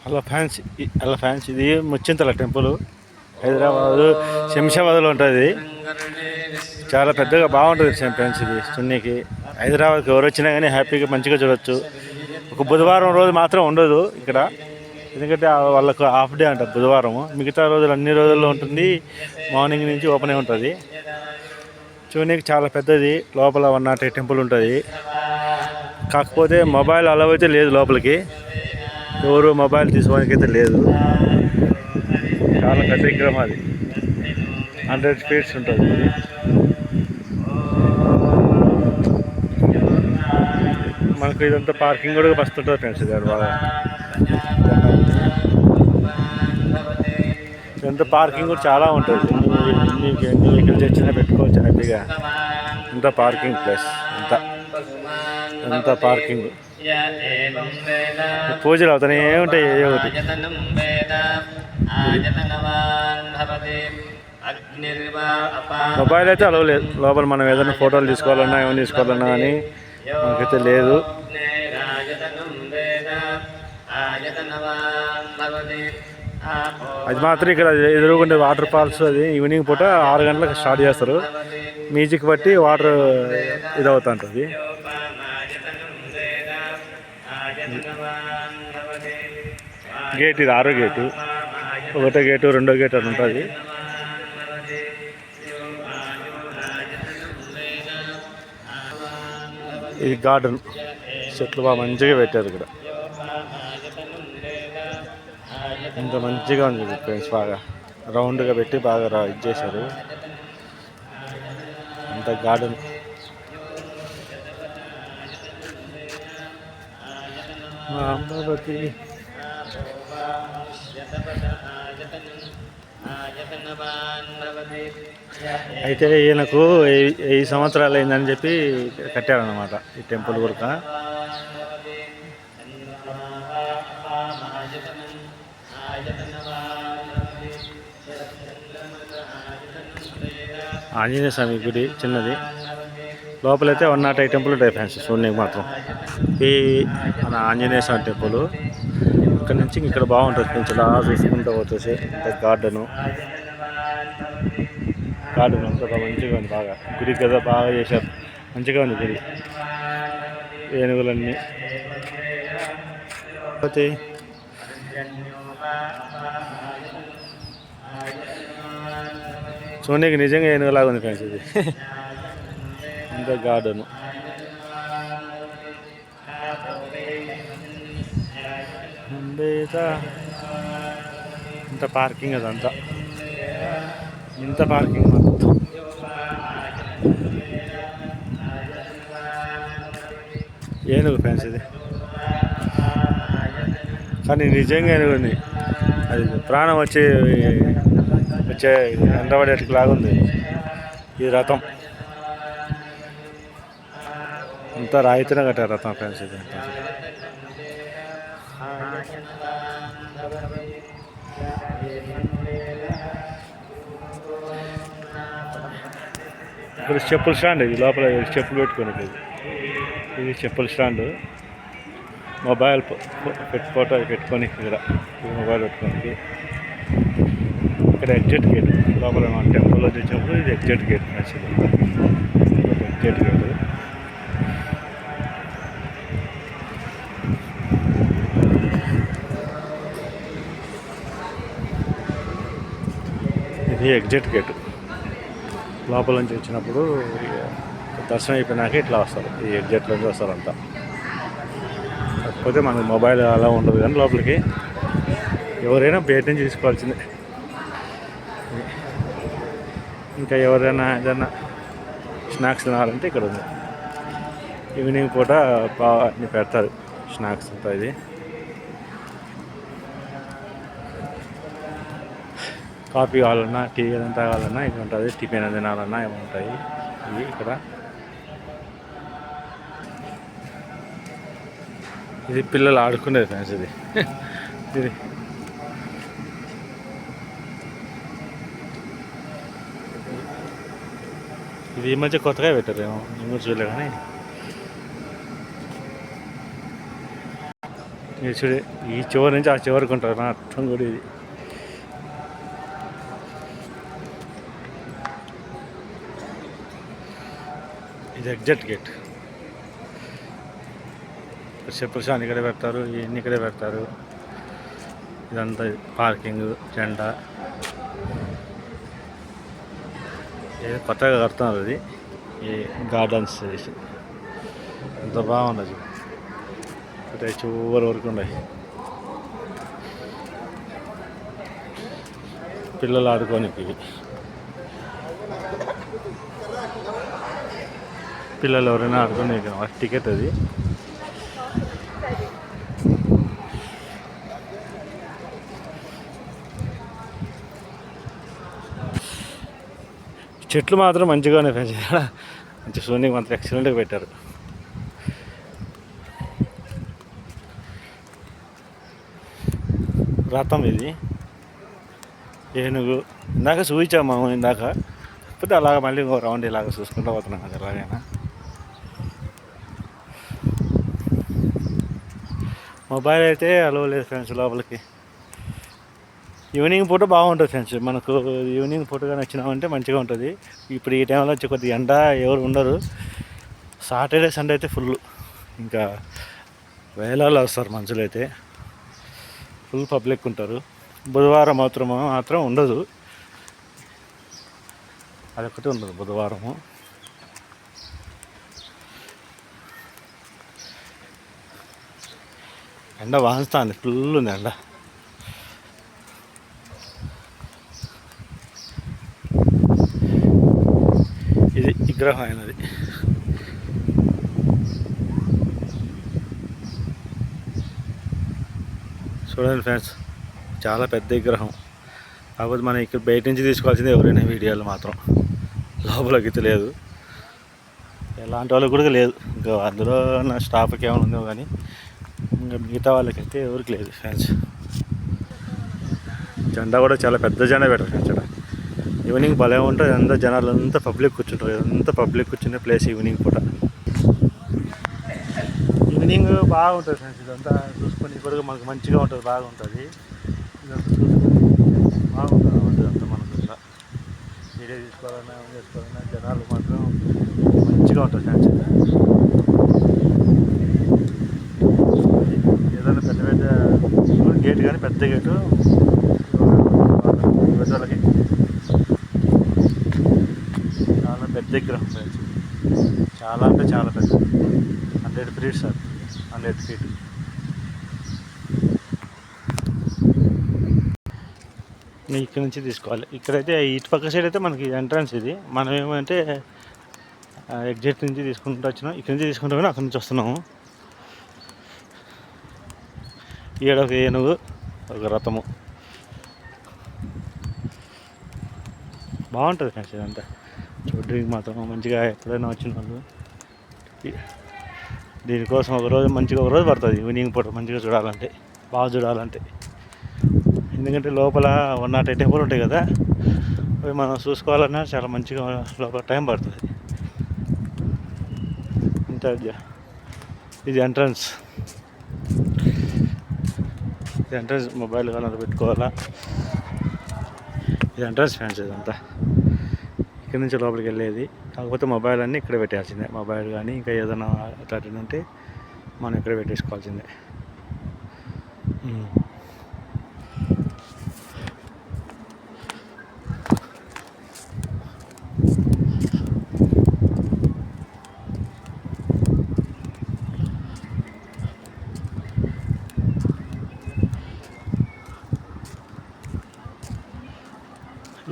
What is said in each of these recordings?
Hello fans ఇది Muchintal temple Hyderabad శంషాబాద్లో ఉంటుంది. చాలా పెద్దగా బాగుంటుంది ఫ్యాన్స్. ఇది చున్నీకి హైదరాబాద్కి ఎవరు వచ్చినా కానీ హ్యాపీగా మంచిగా చూడొచ్చు. ఒక బుధవారం రోజు మాత్రం ఉండదు ఇక్కడ, ఎందుకంటే వాళ్ళకు హాఫ్ డే అంట బుధవారం. మిగతా రోజులు అన్ని రోజుల్లో ఉంటుంది. మార్నింగ్ నుంచి ఓపెన్ అయి ఉంటుంది. చూడడానికి చాలా పెద్దది. లోపల 108 టెంపుల్ ఉంటుంది. కాకపోతే మొబైల్ అలవ్ అయితే లేదు లోపలికి, ఎవరు మొబైల్ తీసుకోవడానికి అయితే లేదు. చాలా పెద్ద విగ్రహం అది, 100 ఫీట్స్ ఉంటుంది. మనకు ఇదంతా పార్కింగ్ కూడా మస్తు ఉంటుంది ఫ్రెండ్స్. ఇది బాగా ఇదంతా పార్కింగ్ కూడా చాలా ఉంటుంది. ఎన్ని వెహికల్స్ వచ్చినా పెట్టుకోవచ్చు హ్యాపీగా. ఇంత పార్కింగ్ ప్లేస్ అంతా పార్కింగ్. పూజలు అవుతానే ఉంటాయి ఏ ఒకటి. మొబైల్ అయితే అలవ్ లేదు లోపల. మనం ఏదైనా ఫోటోలు తీసుకోవాలన్నా ఏమైనా తీసుకోవాలన్నా కానీ మనకైతే లేదు. అది మాత్రం ఇక్కడ ఎదురుకుండే వాటర్ ఫాల్స్. అది ఈవినింగ్ పూట 6 గంటలకు స్టార్ట్ చేస్తారు. మ్యూజిక్ బట్టి వాటర్ ఇదవుతూ ఉంటుంది. గేట్ ఇది 6వ గేటు. 1వ గేటు 2వ గేటు అని ఉంటుంది. ఇది గార్డెన్, చెట్లు బాగా మంచిగా పెట్టారు ఇక్కడ. ఇంత మంచిగా ఉంది ఫ్రెండ్స్. బాగా రౌండ్గా పెట్టి బాగా ఇది చేశారు. అంత గార్డెన్. అమరావతి అయితే ఈయనకు 1000 సంవత్సరాలు అయిందని చెప్పి కట్టారన్నమాట ఈ టెంపుల్ కూడా. ఆంజనేయ స్వామి గుడి చిన్నది. లోపలైతే 108 టెంపుల్ ఉంటాయి ఫ్యాన్స్. చూడడానికి మాత్రం ఈ మన ఆంజనేయ స్వామి టెంపుల్. ఇక్కడ నుంచి ఇక్కడ బాగుంటుంది కొంచెం అలా చూసుకుంటూ వచ్చేసి గార్డెను అంతా మంచిగా ఉంది. బాగా గుడి కదా బాగా చేశారు, మంచిగా ఉంది గుడి. ఏనుగులన్నీ పోతే చూడడానికి నిజంగా ఏనుగులాగా ఉంది ఫ్రెండ్స్. ఇది అంత గార్డెను. ఇంత పార్కింగ్ అదంతా, ఇంత పార్కింగ్ మొత్తం. ఏనుగు ఫ్రెండ్స్ ఇది, కానీ నిజంగా ఏనుగు ఉంది. అది ప్రాణం వచ్చే ఎండబడేటికి లాగుంది ఈ రథం. అంతా రాయితీనే కట్టారు రథం ఫ్రెండ్స్. ఇది ఇప్పుడు చెప్పుల స్టాండ్. ఇది లోపల చెప్పులు పెట్టుకోనికి. ఇది చెప్పుల స్టాండ్. మొబైల్ ఫోటో పెట్టుకొని ఇక్కడ మొబైల్ పెట్టుకోనికి. ఇక్కడ ఎగ్జిట్ గేట్. లోపల మన టెంపుల్లో చూసినప్పుడు ఇది exit gate friends. Exit gate. ఇది ఎగ్జిట్ గేట్. లోపల నుంచి వచ్చినప్పుడు దర్శనం అయిపోయినాక ఇట్లా వస్తారు. ఈ ఎగ్జిట్ నుంచి వస్తారంతా. కాకపోతే మనకు మొబైల్ అలా ఉండదు కానీ లోపలికి ఎవరైనా బయట నుంచి తీసుకోవాల్సిందే. ఇంకా ఎవరైనా ఏదైనా స్నాక్స్ తినాలంటే ఇక్కడ ఉంది. ఈవినింగ్ పూట అన్ని పెడతారు స్నాక్స్ అంతా. ఇది కాఫీ కావాలన్నా, టీ ఏదైనా తాగాలన్నా ఇక్కడ ఉంటుంది. టిఫిన్ తినాలన్నా ఏముంటాయి ఇవి ఇక్కడ. ఇది పిల్లలు ఆడుకునేది ఫ్రెండ్స్. ఇది ఇది ఇది ఈ మధ్య కొత్తగా పెట్టారేమో, ఈ మధ్య చూడలే. కానీ ఇది చూడు, ఈ చివరి నుంచి ఆ చివరికి ఉంటుంది మొత్తం కూడా ఇది. ఇది ఎగ్జిట్ గేట్. చెప్పులు షాన్ ఇక్కడే పెడతారు, ఇవన్నీ ఇక్కడే పెడతారు. ఇదంతా పార్కింగ్, జెండా. ఏదో కొత్తగా కడుతున్నారు అది, ఈ గార్డెన్స్ ఎంత బాగున్నది. అంటే చివరి వరకు ఉన్నాయి, పిల్లలు ఆడుకోనికి. పిల్లలు ఎవరైనా ఆడుకొని టికెట్ అది. చెట్లు మాత్రం మంచిగానే పెంచారు, మంచి స్విమ్మింగ్ మాత్రం ఎక్సలెంట్గా పెట్టారు. రథం ఇది, ఏనుగు. ఇందాక చూపించాము మనం, ఇందాక కాకపోతే అలాగ మళ్ళీ ఇంకో రౌండ్ ఇలాగ చూసుకుంటూ పోతున్నాం కదా ఎలాగైనా. మొబైల్ అయితే అలో లేదు ఫ్రెండ్స్ లోపలికి. ఈవినింగ్ పూట బాగుంటుంది ఫ్రెండ్స్, మనకు ఈవినింగ్ పూటగా నచ్చినామంటే మంచిగా ఉంటుంది. ఇప్పుడు ఈ టైంలో వచ్చి కొద్దిగా ఎండ ఎవరు ఉండరు. సాటర్డే సండే అయితే ఫుల్, ఇంకా వేలాలు వస్తారు మనుషులు అయితే, ఫుల్ పబ్లిక్ ఉంటారు. బుధవారం మాత్రం ఉండదు, అదొకటి ఉండదు బుధవారము. ఎండ వాస్తుంది, ఫుల్ ఉంది ఎండ. ఇది విగ్రహం అయినది. చూడండి ఫ్రెండ్స్, చాలా పెద్ద విగ్రహం. కాకపోతే మనం ఇక్కడ బయట నుంచి తీసుకోవాల్సింది ఎవరైనా వీడియోలు మాత్రం, లోపలికి అయితే లేదు. ఎలాంటి వాళ్ళకి కూడా లేదు, ఇంకా అందులో నా స్టాఫ్కి ఏమైనా ఉందో కానీ ఇంకా మిగతా వాళ్ళకైతే ఎవరికి లేదు ఫ్రెండ్స్. జెండా కూడా చాలా పెద్ద జెండా పెట్టారు ఫ్రెండ్స్. ఈవినింగ్ భలే ఉంటుంది, అంతా జనాలు అంతా పబ్లిక్ కూర్చుంటారు, అంతా పబ్లిక్ కూర్చునే ప్లేస్ ఈవినింగ్ పూట. ఈవినింగ్ బాగుంటుంది ఫ్రెండ్స్, ఇదంతా చూసుకొని కూడా మనకు మంచిగా ఉంటుంది, బాగుంటుంది. ఇదంతా చూసుకొని బాగుంటుంది అంతా మనకు ఇలా వీడియో చేసుకోవాలన్నా జనాలు మాత్రం మంచిగా ఉంటుంది ఫ్రెండ్స్. ఏదైనా పెద్ద పెద్ద గేట్ కానీ పెద్ద గేటు పెద్దవాళ్ళకి చాలా పెద్ద విగ్రహం ఫ్రెండ్స్, చాలా అంటే చాలా పెద్ద, 100 feet సార్, 100 feet. ఇక్కడ నుంచి తీసుకోవాలి. ఇక్కడైతే ఇటు పక్క సైడ్ అయితే మనకి ఎంట్రన్స్ ఇది. మనం ఏమంటే ఎగ్జిట్ నుంచి తీసుకుంటూ వచ్చినాం, ఇక్కడ నుంచి తీసుకుంటాం కానీ అక్కడి నుంచి వస్తున్నాము. ఈడ ఒక ఏనుగు, ఒక రథము, బాగుంటుంది ఫ్రెండ్స్. ఇదంతా చూడడానికి మాత్రం మంచిగా, ఎప్పుడైనా వచ్చిన వాళ్ళు దీనికోసం ఒకరోజు పడుతుంది ఈవినింగ్ పూట మంచిగా చూడాలంటే, బాగా చూడాలంటే. ఎందుకంటే లోపల 108 టెంపుల్ ఉంటాయి కదా, అవి మనం చూసుకోవాలన్నా చాలా మంచిగా లోపల టైం పడుతుంది. ఇంత ఇది ఎంట్రన్స్, ఇది ఎంట్రన్స్. మొబైల్ కానీ పెట్టుకోవాలా, ఇది ఎంట్రన్స్ ఫ్రెండ్స్. ఇదంతా ఇక్కడ నుంచి లోపలికి వెళ్ళేది. కాకపోతే మొబైల్ అన్నీ ఇక్కడ పెట్టాల్సిందే, మొబైల్ కానీ ఇంకా ఏదైనా అట్లాంటివి ఉంటే మనం ఇక్కడ పెట్టేసుకోవాల్సిందే.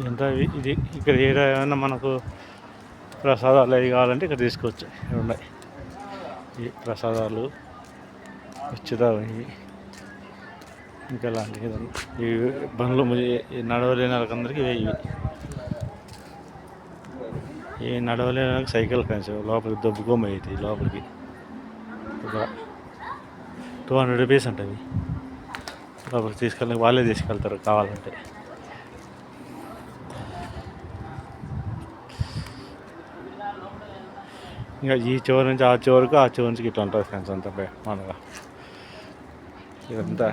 ఇదంతా ఇది ఇక్కడ ఏమైనా మనకు ప్రసాదాలు అవి కావాలంటే ఇక్కడ తీసుకోవచ్చు. ఇక్కడ ఉన్నాయి ఈ ప్రసాదాలు, ఉచితవి, ఇంకా ఇలాంటివి. ఈ బండ్లు నడవలేని వాళ్ళకందరికీ ఇవి, ఈ నడవలేని వాళ్ళకి సైకిల్ ఫ్రెండ్స్. లోపలికి దొబ్బుకోమయ్యేది, లోపలికి ఒక 200 rupees ఉంటుంది. లోపలికి వాళ్ళే తీసుకెళ్తారు కావాలంటే. ఇంకా ఈ చివరి నుంచి ఆ చివరికి ఇట్లా ఉంటుంది ఫ్రెండ్స్ అంతా మనగా. ఇదంతా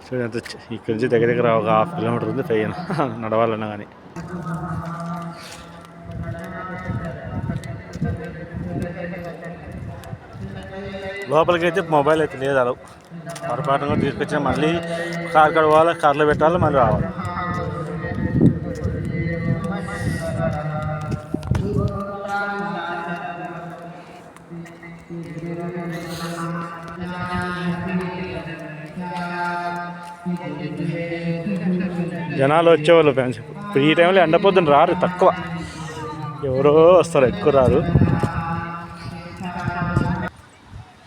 చూడండి, ఇక్కడి నుంచి దగ్గర దగ్గర ఒక 1/2 కిలోమీటర్ ఉంది పైన నడవాలన్నా కానీ. లోపలికి అయితే మొబైల్ అయితే లేదు, అలా పొరపాటున కూడా తీసుకొచ్చినా మళ్ళీ కార్ కడవాలి, కార్లో పెట్టాలి, మళ్ళీ రావాలి. జనాలు వచ్చేవాళ్ళు ఫ్యాన్స్ ఇప్పుడు ఈ టైంలో ఎండపోతుంది రారు, తక్కువ, ఎవరో వస్తారు, ఎక్కువ రారు.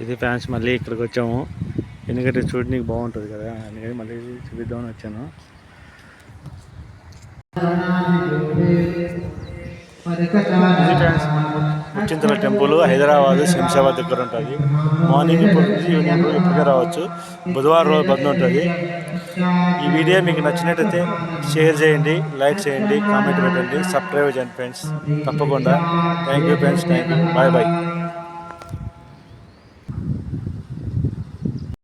ఇది ఫ్యాన్స్ మళ్ళీ ఇక్కడికి వచ్చాము, ఎందుకంటే చూడడానికి బాగుంటుంది కదా, అందుకని మళ్ళీ చూపిద్దామని వచ్చాను. ఇది ఫ్యాన్స్ ముచ్చింతల టెంపుల్ హైదరాబాద్ శంషాబాద్ దగ్గర ఉంటుంది. మార్నింగ్ ఇప్పుడు ఈవినింగ్ ఇప్పటికే రావచ్చు, బుధవారం రోజు బంద్ ఉంటుంది. ఈ వీడియో మీకు నచ్చినట్టయితే షేర్ చేయండి, లైక్ చేయండి, కామెంట్ పెట్టండి, సబ్స్క్రైబ్ చేయండి ఫ్రెండ్స్, తప్పకుండా. Thank you friends, thank you, bye bye.